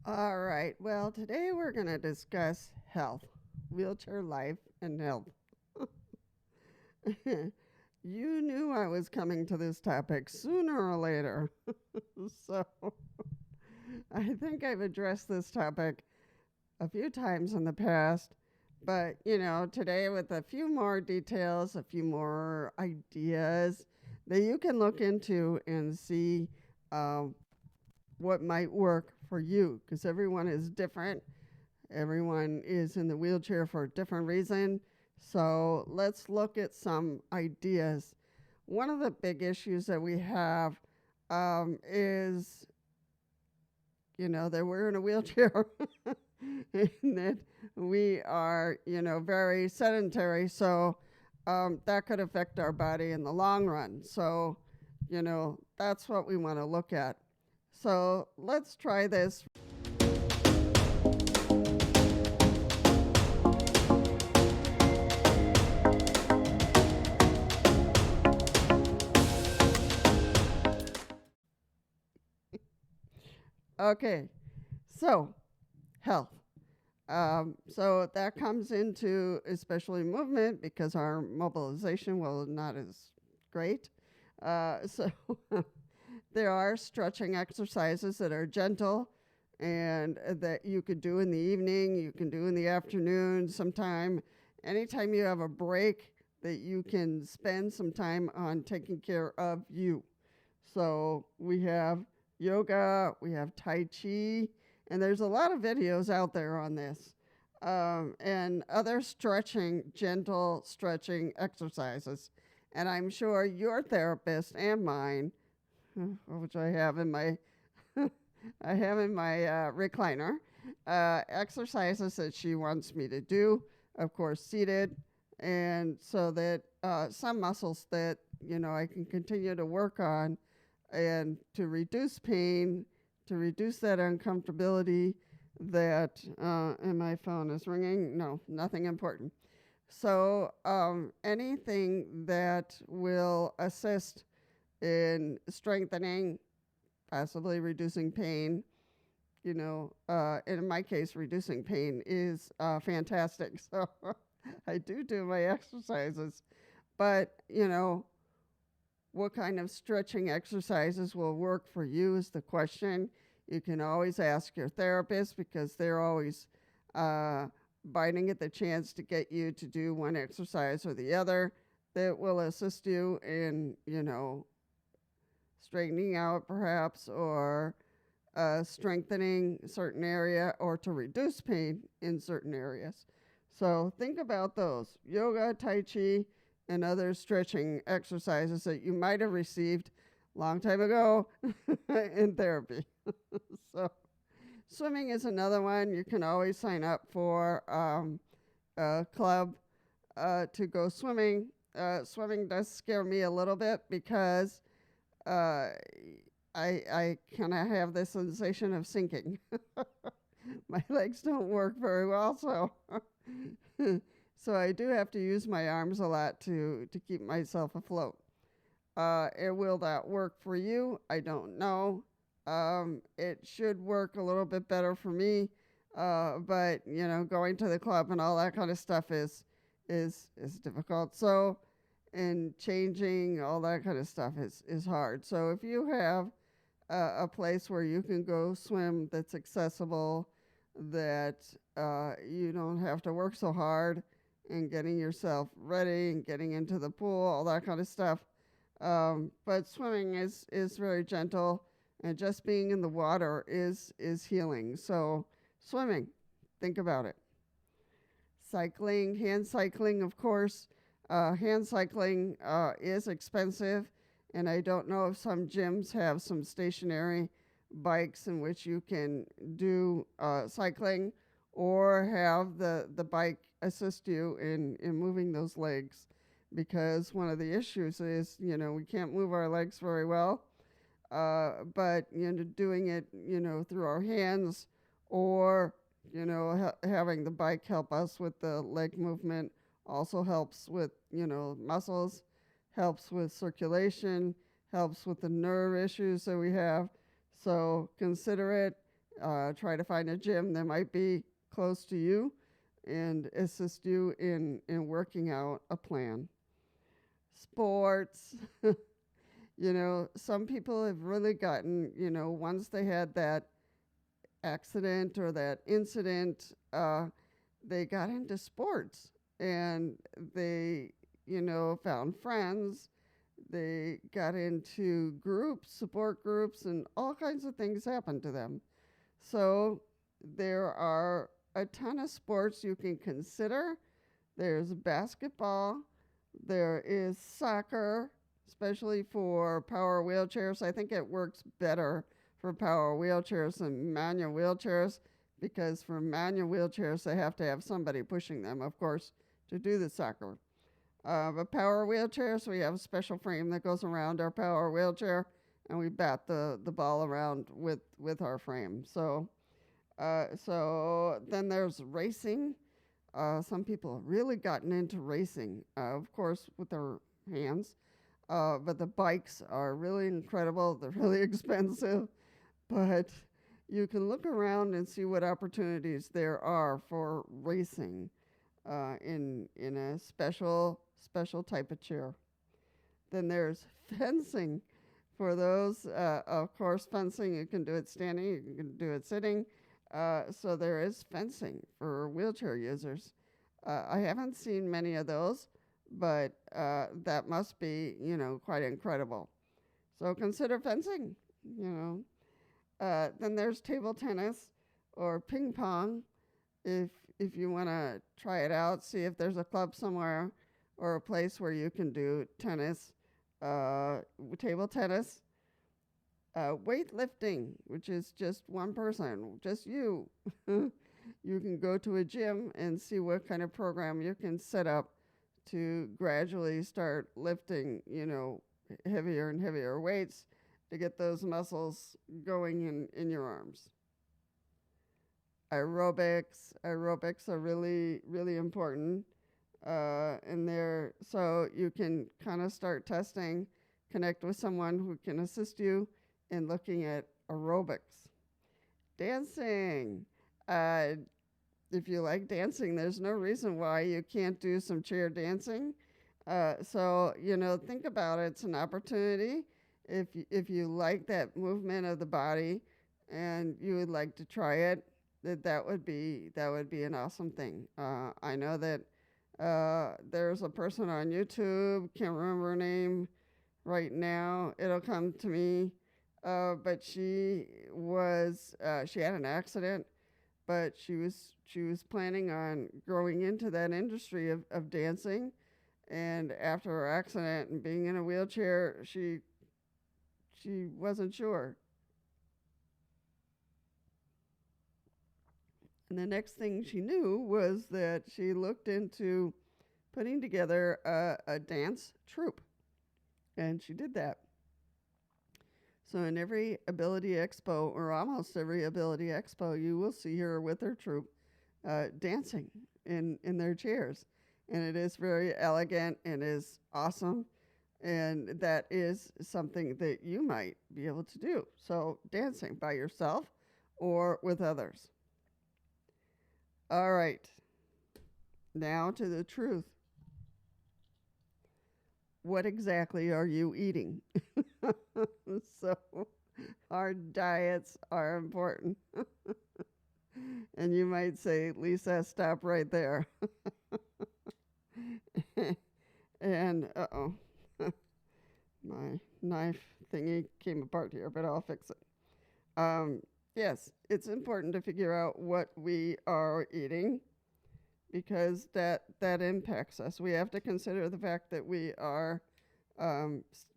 All right. Well, today we're going to discuss health, wheelchair life, and health. You knew I was coming to this topic sooner or later. So I think I've addressed this topic a few times in the past. But, today with a few more details, a few more ideas that you can look into and see uh, what might work for you because everyone is different. Everyone is in the wheelchair for a different reason. So let's look at some ideas. One of the big issues that we have is, that we're in a wheelchair and that we are, very sedentary. So that could affect our body in the long run. So, that's what we want to look at. So let's try this. Okay, so health. So that comes into especially movement because our mobilization, well, not as great. So there are stretching exercises that are gentle and that you could do in the evening, you can do in the afternoon sometime. Anytime you have a break, that you can spend some time on taking care of you. So we have yoga, we have Tai Chi, and there's a lot of videos out there on this. And other stretching, gentle stretching exercises. And I'm sure your therapist and mine, which I have in my recliner, exercises that she wants me to do, of course, seated, and so that some muscles that I can continue to work on and to reduce pain, to reduce that uncomfortability that, and my phone is ringing. No, nothing important. So anything that will assist in strengthening, possibly reducing pain, in my case, reducing pain is fantastic. So I do my exercises, but, what kind of stretching exercises will work for you is the question. You can always ask your therapist because they're always biting at the chance to get you to do one exercise or the other that will assist you in, straightening out perhaps or strengthening a certain area or to reduce pain in certain areas. So think about those yoga, Tai Chi, and other stretching exercises that you might have received a long time ago in therapy. So swimming is another one. You can always sign up for a club to go swimming. Swimming does scare me a little bit because uh, I kind of have this sensation of sinking. My legs don't work very well, so so I do have to use my arms a lot to keep myself afloat. And will that work for you? I don't know. It should work a little bit better for me, but going to the club and all that kind of stuff is difficult. So, and changing all that kind of stuff is hard. So if you have a place where you can go swim that's accessible, that you don't have to work so hard and getting yourself ready and getting into the pool, all that kind of stuff. But swimming is very gentle, and just being in the water is healing. So swimming, think about it. Cycling, hand cycling, of course. Hand cycling is expensive, and I don't know if some gyms have some stationary bikes in which you can do cycling or have the bike assist you in moving those legs, because one of the issues is, we can't move our legs very well, but, doing it, through our hands or, having the bike help us with the leg movement also helps with, muscles, helps with circulation, helps with the nerve issues that we have. So consider it Try to find a gym that might be close to you and assist you in working out a plan. Sports, some people have really gotten, once they had that accident or that incident, they got into sports and they, found friends. They got into groups, support groups, and all kinds of things happened to them. So there are a ton of sports you can consider. There's basketball, there is soccer, especially for power wheelchairs. I think it works better for power wheelchairs than manual wheelchairs because for manual wheelchairs, they have to have somebody pushing them, of course, to do the soccer. But power wheelchairs, we have a special frame that goes around our power wheelchair, and we bat the ball around with our frame. So then there's racing. Some people have really gotten into racing, of course, with their hands. But the bikes are really incredible. They're really expensive. But you can look around and see what opportunities there are for racing in a special type of chair. Then there's fencing. For those, of course, fencing, you can do it standing, you can do it sitting. So there is fencing for wheelchair users. I haven't seen many of those, but that must be, quite incredible. So consider fencing, Then there's table tennis or ping pong. If you want to try it out, see if there's a club somewhere or a place where you can do tennis, table tennis. Weightlifting, which is just one person, just you. You can go to a gym and see what kind of program you can set up to gradually start lifting, heavier and heavier weights to get those muscles going in your arms. Aerobics are really, really important. So you can kind of start testing, connect with someone who can assist you in looking at aerobics. Dancing. If you like dancing, there's no reason why you can't do some chair dancing. So, think about it. It's an opportunity. If you like that movement of the body and you would like to try it, that would be an awesome thing. I know that there's a person on YouTube, can't remember her name right now. It'll come to me. But she had an accident, but she was planning on growing into that industry of dancing. And after her accident and being in a wheelchair, she wasn't sure. And the next thing she knew was that she looked into putting together a dance troupe. And she did that. So in every Ability Expo, or almost every Ability Expo, you will see her with her troupe dancing in their chairs. And it is very elegant and is awesome. And that is something that you might be able to do. So dancing by yourself or with others. All right. Now to the truth. What exactly are you eating? So our diets are important. And you might say, Lisa, stop right there. And my knife thingy came apart here, but I'll fix it. Yes, it's important to figure out what we are eating because that impacts us. We have to consider the fact that we are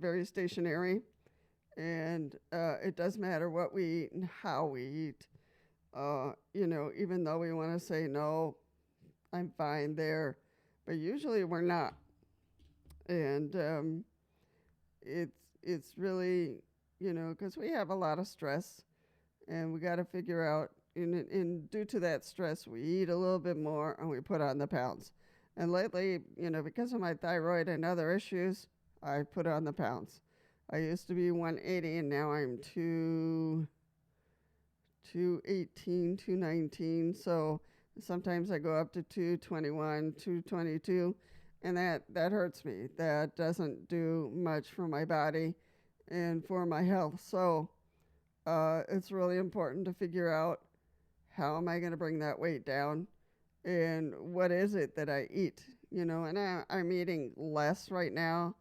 very stationary, and it does matter what we eat and how we eat. Even though we want to say, no, I'm fine there, but usually we're not. And it's really, because we have a lot of stress, and we got to figure out, and due to that stress, we eat a little bit more and we put on the pounds. And lately, because of my thyroid and other issues, I put on the pounds. I used to be 180 and now I'm 218, 219. So sometimes I go up to 221, 222, and that hurts me. That doesn't do much for my body and for my health. So it's really important to figure out how am I going to bring that weight down and what is it that I eat, and I'm eating less right now,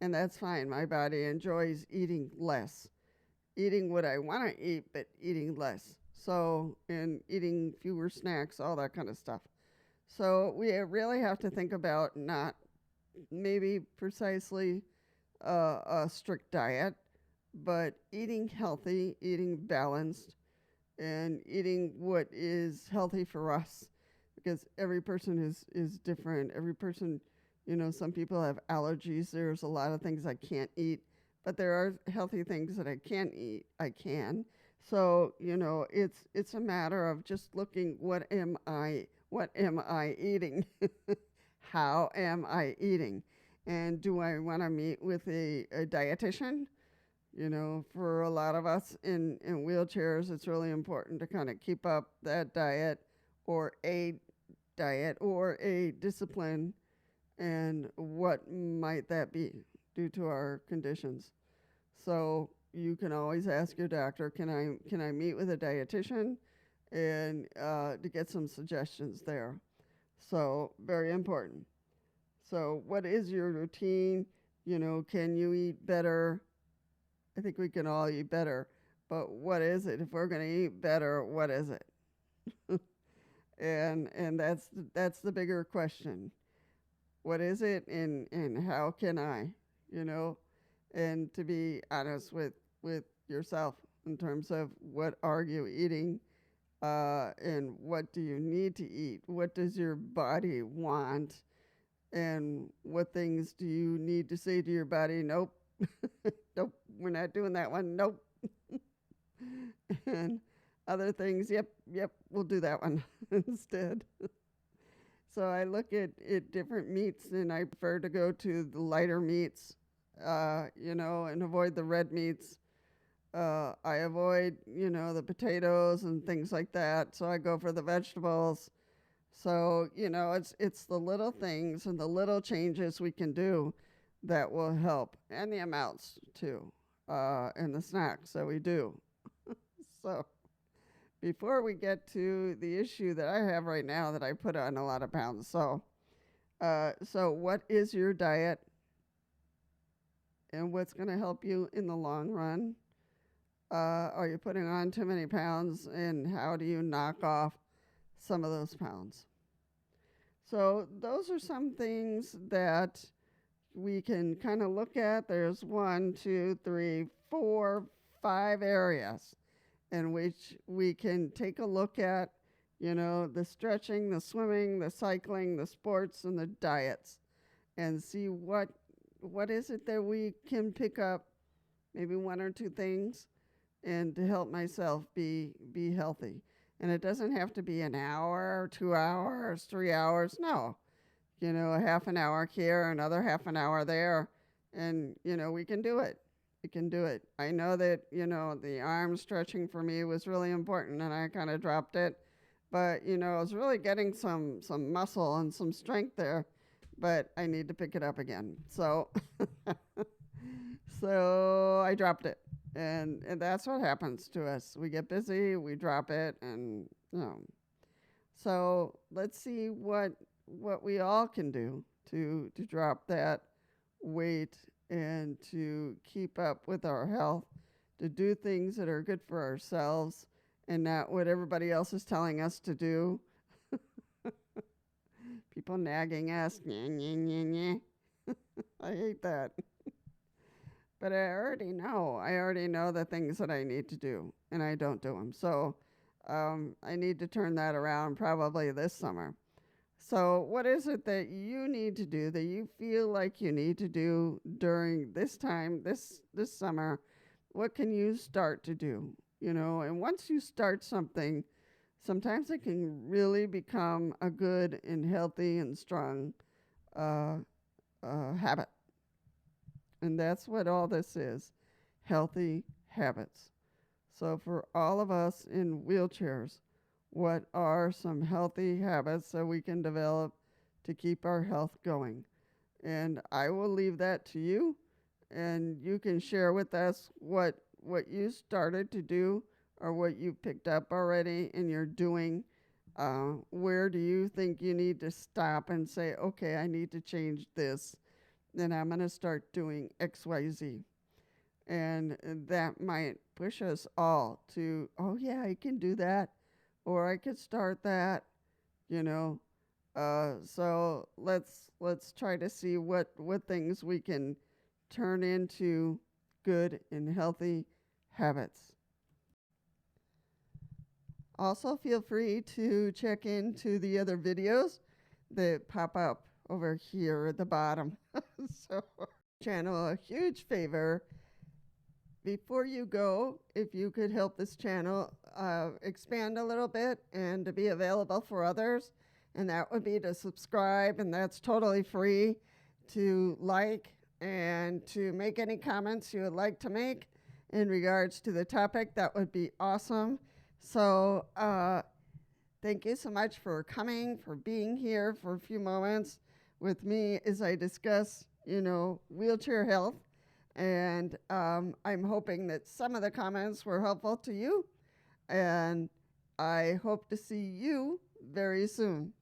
and that's fine. My body enjoys eating less, eating what I want to eat, but eating less. So, and eating fewer snacks, all that kind of stuff. So, we really have to think about not maybe precisely a strict diet, but eating healthy, eating balanced, and eating what is healthy for us, because every person is different. Every person, some people have allergies. There's a lot of things I can't eat, but there are healthy things that I can eat. I can. So, it's a matter of just looking, what am I eating? How am I eating? And do I want to meet with a dietitian? For a lot of us in wheelchairs, it's really important to kind of keep up that diet or a discipline, and what might that be due to our conditions. So you can always ask your doctor, can I meet with a dietitian, and to get some suggestions there. So very important. So what is your routine? Can you eat better? I think we can all eat better, but what is it? If we're going to eat better, what is it? And that's the bigger question. What is it, and how can I, and to be honest with yourself in terms of what are you eating, and what do you need to eat? What does your body want? And what things do you need to say to your body? Nope. Nope, we're not doing that one. Nope. And other things, yep, we'll do that one instead. So I look at different meats, and I prefer to go to the lighter meats, and avoid the red meats. I avoid, the potatoes and things like that. So I go for the vegetables. So, it's the little things and the little changes we can do that will help, and the amounts too, and the snacks that we do. So before we get to the issue that I have right now, that I put on a lot of pounds. So what is your diet, and what's going to help you in the long run? Are you putting on too many pounds, and how do you knock off some of those pounds? So those are some things that we can kind of look at. There's 1, 2, 3, 4, 5 areas in which we can take a look at, the stretching, the swimming, the cycling, the sports, and the diets, and see what is it that we can pick up, maybe 1 or 2 things, and to help myself be healthy. And it doesn't have to be an hour, 2 hours, 3 hours. No, a half an hour here, another half an hour there, and, we can do it. We can do it. I know that, the arm stretching for me was really important, and I kind of dropped it. But, I was really getting some muscle and some strength there, but I need to pick it up again. So, so I dropped it. And that's what happens to us. We get busy, we drop it, and, So let's see what we all can do to drop that weight, and to keep up with our health, to do things that are good for ourselves and not what everybody else is telling us to do. People nagging us. Nyeh, nyeh, nyeh, nyeh. I hate that. But I already know the things that I need to do, and I don't do them. So I need to turn that around probably this summer. So what is it that you need to do, that you feel like you need to do during this time, this summer? What can you start to do? And once you start something, sometimes it can really become a good and healthy and strong habit. And that's what all this is, healthy habits. So for all of us in wheelchairs, what are some healthy habits that we can develop to keep our health going? And I will leave that to you, and you can share with us what you started to do or what you picked up already and you're doing. Where do you think you need to stop and say, okay, I need to change this, then I'm going to start doing XYZ. And that might push us all to, oh yeah, I can do that, or I could start that, you know. So let's try to see what things we can turn into good and healthy habits. Also, feel free to check into the other videos that pop up over here at the bottom. So, channel a huge favor. Before you go, if you could help this channel expand a little bit and to be available for others, and that would be to subscribe, and that's totally free, to like, and to make any comments you would like to make in regards to the topic. That would be awesome. So thank you so much for coming, for being here for a few moments with me as I discuss, wheelchair health. And I'm hoping that some of the comments were helpful to you. And I hope to see you very soon.